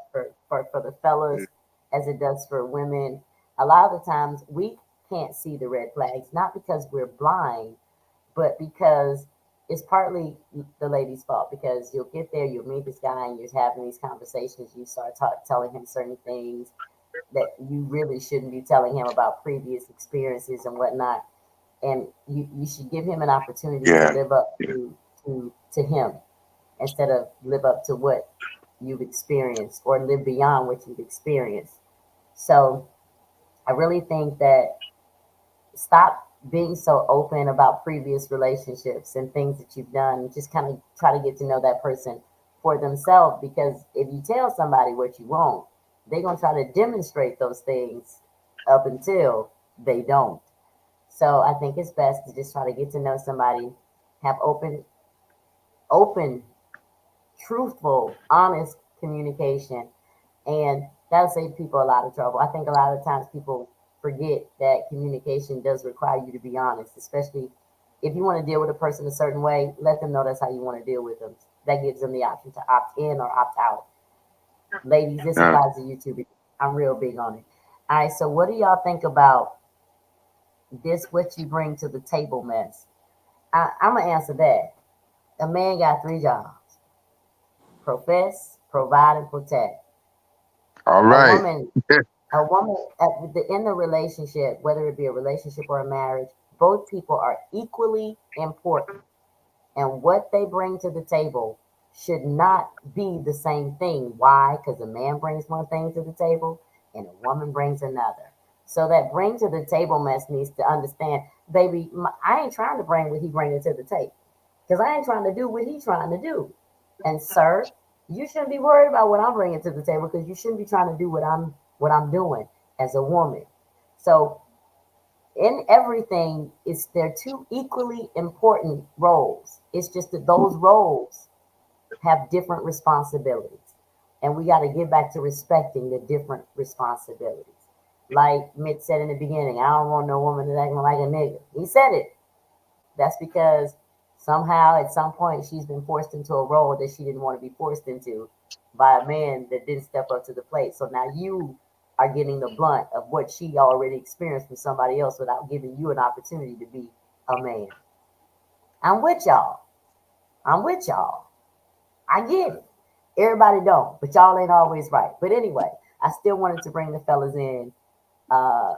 for the fellas as it does for women. A lot of the times we can't see the red flags, not because we're blind, but because it's partly the lady's fault. Because you'll get there, you'll meet this guy, and you're having these conversations. You start telling him certain things that you really shouldn't be telling him about previous experiences and whatnot. And you should give him an opportunity to Yeah, live up to him instead of live up to what you've experienced or live beyond what you've experienced. So I really think that stop being so open about previous relationships and things that you've done. Just kind of try to get to know that person for themselves because if you tell somebody what you want, they're going to try to demonstrate those things up until they don't. So I think it's best to just try to get to know somebody, have open, truthful, honest communication, and that'll save people a lot of trouble. I think a lot of times people forget that communication does require you to be honest, especially if you want to deal with a person a certain way, let them know that's how you want to deal with them. That gives them the option to opt in or opt out. Ladies, this yeah. applies to you too because I'm real big on it. All right, so what do y'all think about this? What you bring to the table mess? I'm gonna answer that. A man got three jobs: profess, provide, and protect. All A right. woman in the relationship, whether it be a relationship or a marriage, both people are equally important, and what they bring to the table should not be the same thing. Why? Because a man brings one thing to the table and a woman brings another. So that bring to the table mess needs to understand, baby, I ain't trying to bring what he bringing to the table because I ain't trying to do what he's trying to do. And sir, you shouldn't be worried about what I'm bringing to the table because you shouldn't be trying to do what I'm doing as a woman. So in everything, it's they're two equally important roles. It's just that those roles have different responsibilities, and we got to get back to respecting the different responsibilities. Like Mitch said in the beginning, I don't want no woman that acting like a nigga. He said it. That's because somehow at some point she's been forced into a role that she didn't want to be forced into by a man that didn't step up to the plate. So now you are getting the blunt of what she already experienced with somebody else without giving you an opportunity to be a man. I'm with y'all. I'm with y'all. I get it. Everybody don't, but y'all ain't always right. But anyway, I still wanted to bring the fellas in uh,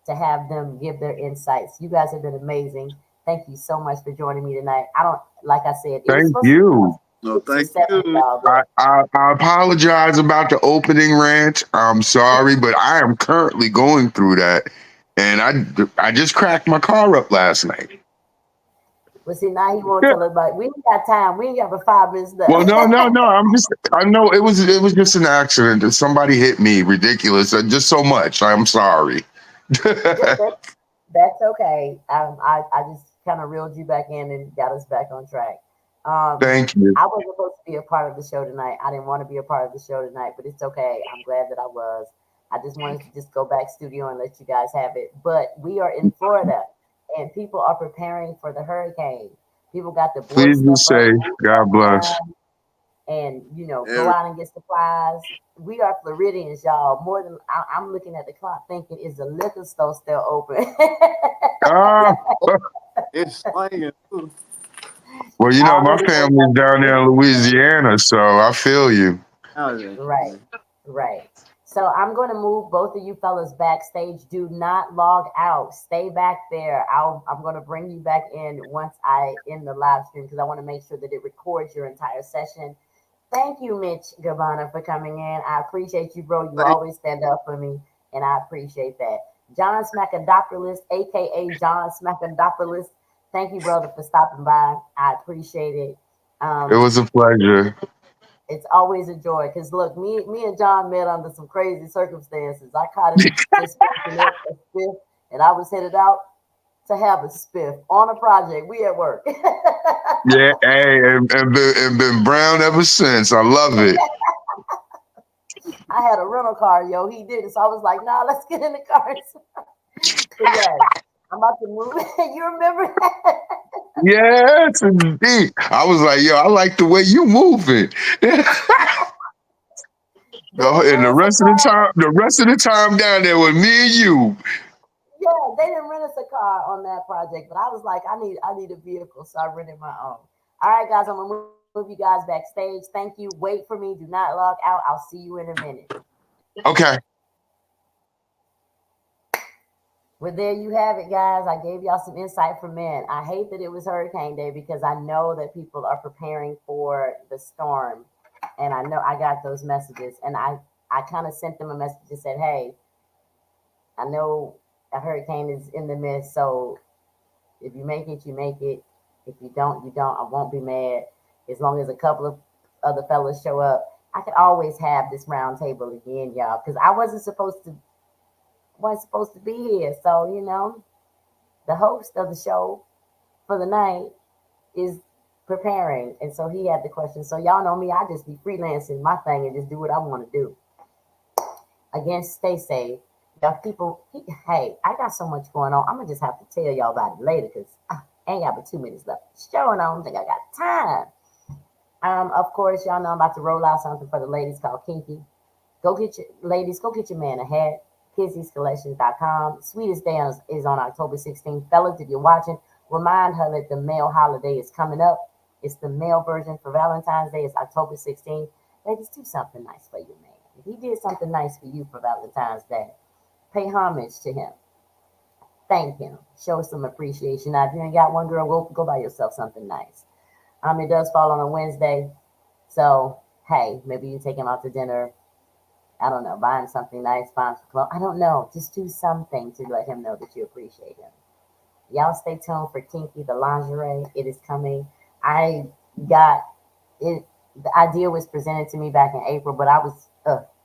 to have them give their insights. You guys have been amazing. Thank you so much for joining me tonight. I don't, like I said, it was Thank supposed to be you. No, 6 or thank 7 of you. y'all, I, but I apologize about the opening rant. I'm sorry, but I am currently going through that, and I just cracked my car up last night. But see, now he won't tell us about. We ain't got time. We ain't got but 5 minutes Well, left. no. I know it was just an accident. That somebody hit me. Ridiculous. Just so much. I'm sorry. That's okay. I just kind of reeled you back in and got us back on track. Um, Thank you. I wasn't supposed to be a part of the show tonight. I didn't want to be a part of the show tonight, but it's okay. I'm glad that I was. I just wanted to just go back studio and let you guys have it. But we are in Florida, and people are preparing for the hurricane. People got to board Please be stuff up, safe. move stuff God bless. around, and go Every, out and get supplies. We are Floridians, y'all. More than I'm looking at the clock, thinking, is the liquor store still open? Ah, it's slanging too. well, I my already know family's y'all getting down ready there in for the game. Louisiana, so I feel you. Right, right. So I'm going to move both of you fellas backstage. Do not log out. Stay back there. I'm going to bring you back in once I end the live stream because I want to make sure that it records your entire session. Thank you, Mitch Gabbana, for coming in. I appreciate you, bro. You Thank always stand up for me, and I appreciate that. John Smackadopoulos, aka John Smackadopoulos. Thank you, brother, for stopping by. I appreciate it. It Um, was a pleasure. it's always a joy because look, me and John met under some crazy circumstances. I caught him just finishing up a spiff, and I was headed out to have a spiff on a project. We at work. Yeah, hey, and been brown ever since. I love it. I had a rental car, yo. He didn't, so I was like, "Nah, let's get in the car." So yes, I'm about to move. You remember that? Yes, indeed. I was like, yo, I like the way you moving. They didn't And rent the us a rest of the car. time, down there with me and you. Yeah, they didn't rent us a car on that project, but I was like, I need a vehicle, so I rented my own. All right, guys, I'm gonna move you guys backstage. Thank you. Wait for me. Do not log out. I'll see you in a minute. Okay. Well, there you have it, guys. I gave y'all some insight from men. I hate that it was Hurricane Day because I know that people are preparing for the storm, and I know I got those messages, and I kind of sent them a message that said, "Hey, I know a hurricane is in the midst, so if you make it, you make it. If you don't, you don't. I won't be mad as long as a couple of other fellas show up. I could always have this round table again, y'all, because I wasn't supposed to be here. So the host of the show for the night is preparing, and so he had the question. So y'all know me, I just be freelancing my thing and just do what I want to do. Again, stay safe. Y'all people, hey, I got so much going on. I'm gonna just have to tell y'all about it later because I ain't got but 2 minutes left. Showing, I don't think I got time. Of course, y'all know I'm about to roll out something for the ladies called Kinky. Go get your man a hat. Kizzy'sCollections.com. Sweetest Day is on October 16th. Fellas, if you're watching, remind her that the male holiday is coming up. It's the male version for Valentine's Day. It's October 16th. Ladies, do something nice for your man. If he did something nice for you for Valentine's Day, pay homage to him. Thank him. Show some appreciation. Now, if you ain't got one, girl, go buy yourself something nice. It does fall on a Wednesday. So, hey, maybe you take him out to dinner. I don't know, buying something nice, buying some clothes. I don't know. Just do something to let him know that you appreciate him. Y'all stay tuned for Kinky, the lingerie. It is coming. I got it. The idea was presented to me back in April, but I was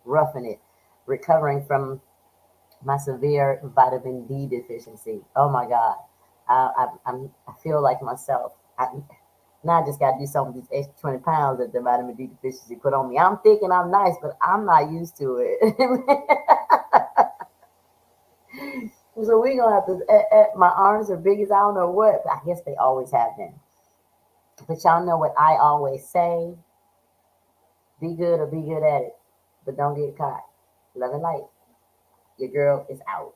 roughing it, recovering from my severe vitamin D deficiency. Oh my God. I feel like myself. Now I just got to do something with these extra 20 pounds that the vitamin D deficiency put on me. I'm thinking I'm nice, but I'm not used to it. So we're going to have to, my arms are big as I don't know what. I guess they always have been. But y'all know what I always say, be good or be good at it, but don't get caught. Love and light. Your girl is out.